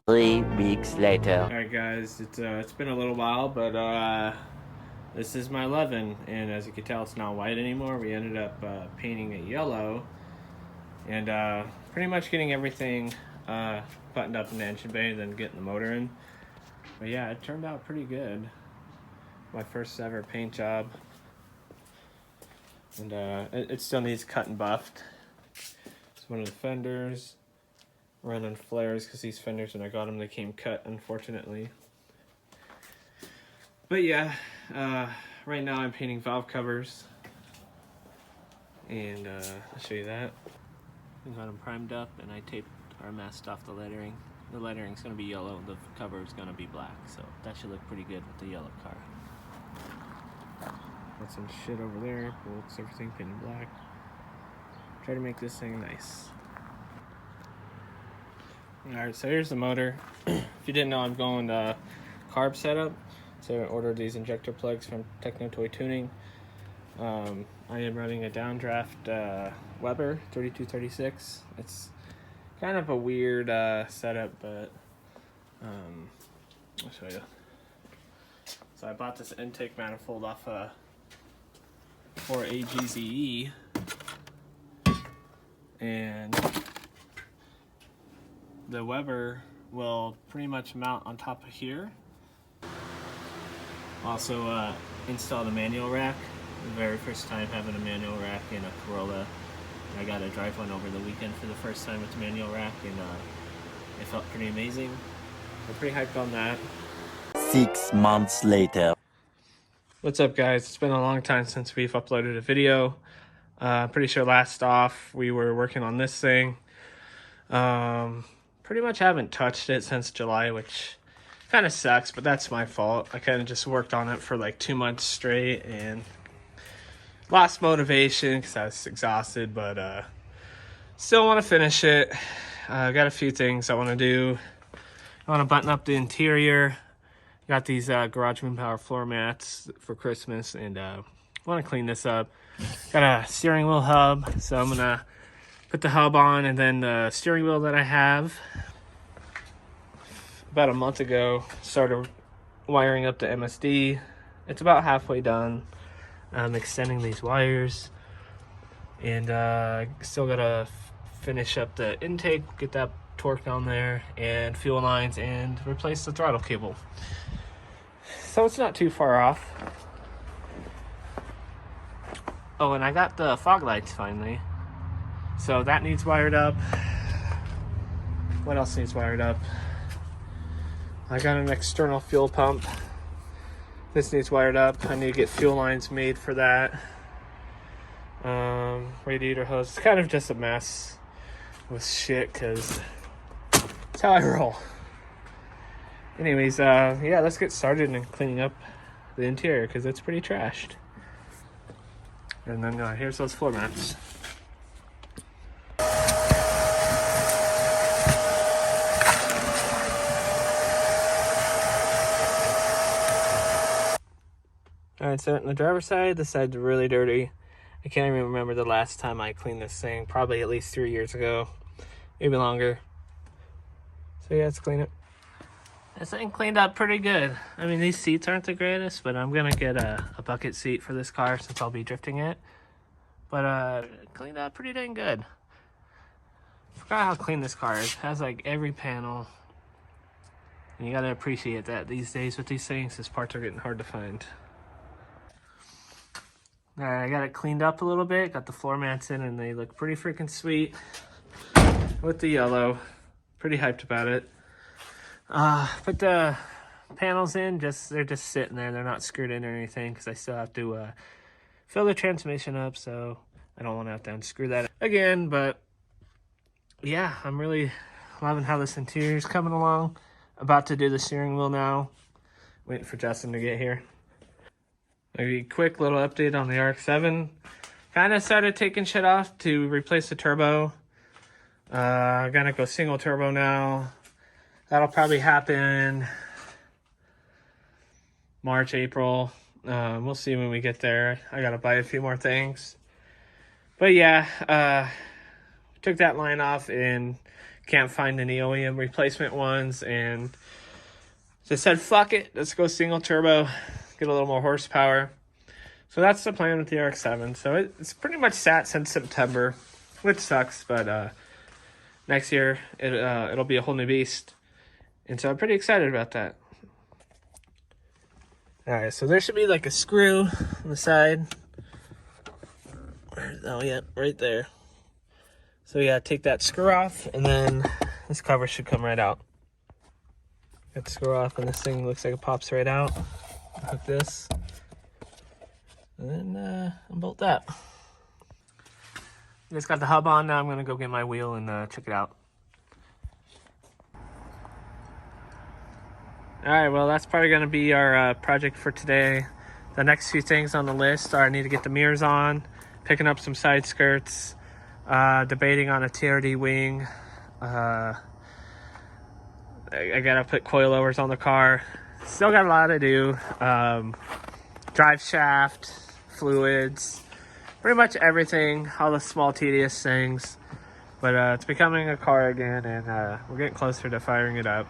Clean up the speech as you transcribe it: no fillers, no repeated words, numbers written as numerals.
3 weeks later. Alright guys, it's been a little while, but this is my Levin, and as you can tell it's not white anymore. We ended up painting it yellow, and pretty much getting everything buttoned up in the engine bay, then getting the motor in. But yeah, it turned out pretty good. My first ever paint job. And it still needs cut and buffed. It's one of the fenders. Running flares because these fenders, when I got them, they came cut, unfortunately. But yeah, right now I'm painting valve covers. And I'll show you that. I got them primed up, and I taped or masked off the lettering. The lettering's going to be yellow, the cover is going to be black, so that should look pretty good with the yellow car. Got some shit over there, bolts, everything painted black. Try to make this thing nice. Alright, so here's the motor. If you didn't know, I'm going carb setup. So I ordered these injector plugs from Techno Toy Tuning. I am running a downdraft Weber 3236. It's kind of a weird setup, but I'll show you. So I bought this intake manifold off for AGZE, and the Weber will pretty much mount on top of here. Also install the manual rack. The very first time having a manual rack in a Corolla. I got to drive one over the weekend for the first time with the manual rack, and it felt pretty amazing. I'm pretty hyped on that. 6 months later. What's up guys? It's been a long time since we've uploaded a video. Pretty sure last off we were working on this thing. Pretty much haven't touched it since July, which kind of sucks, but that's my fault. I kind of just worked on it for like 2 months straight and lost motivation because I was exhausted, but still want to finish it. I've got a few things I want to do. I want to button up the interior. Got these Garage Moon Power floor mats for Christmas, and want to clean this up. Got a steering wheel hub, so I'm going to put the hub on, and then the steering wheel that I have. About a month ago, started wiring up the MSD. It's about halfway done. I'm extending these wires, and still gotta finish up the intake, get that torque on there, and fuel lines, and replace the throttle cable. So it's not too far off. Oh, and I got the fog lights finally. So that needs wired up. What else needs wired up? I got an external fuel pump. This needs wired up. I need to get fuel lines made for that. Radiator hose. It's kind of just a mess with shit because that's how I roll. Anyways, yeah, let's get started in cleaning up the interior because it's pretty trashed. And then here's those floor mats. Alright, so on the driver's side, this side's really dirty. I can't even remember the last time I cleaned this thing. Probably at least 3 years ago. Maybe longer. So yeah, let's clean it. This thing cleaned up pretty good. I mean, these seats aren't the greatest, but I'm going to get a bucket seat for this car since I'll be drifting it. But it cleaned up pretty dang good. Forgot how clean this car is. It has like every panel. And you got to appreciate that these days with these things. These parts are getting hard to find. Alright, I got it cleaned up a little bit, got the floor mats in, and they look pretty freaking sweet with the yellow. Pretty hyped about it. Put the panels in, they're just sitting there. They're not screwed in or anything because I still have to fill the transmission up, so I don't want to have to unscrew that again. But yeah, I'm really loving how this interior is coming along. About to do the steering wheel now. Waiting for Justin to get here. Maybe a quick little update on the RX-7. Kind of started taking shit off to replace the turbo. I'm gonna go single turbo now. That'll probably happen March, April. We'll see when we get there. I gotta buy a few more things. But yeah, took that line off and can't find any OEM replacement ones, and just said, fuck it, let's go single turbo, get a little more horsepower. So that's the plan with the RX-7. So it's pretty much sat since September, which sucks, but next year it'll be a whole new beast. And so I'm pretty excited about that. Alright, so there should be like a screw on the side. Oh yeah, right there. So yeah, take that screw off, and then this cover should come right out. Get the screw off, and this thing looks like it pops right out. Hook this, and then unbolt that. Just got the hub on. Now I'm gonna go get my wheel and check it out. All right, well, that's probably gonna be our project for today. The next few things on the list are I need to get the mirrors on, picking up some side skirts, debating on a TRD wing. I gotta put coilovers on the car. Still got a lot to do. Drive shaft, fluids, pretty much everything, all the small tedious things. But it's becoming a car again, and we're getting closer to firing it up.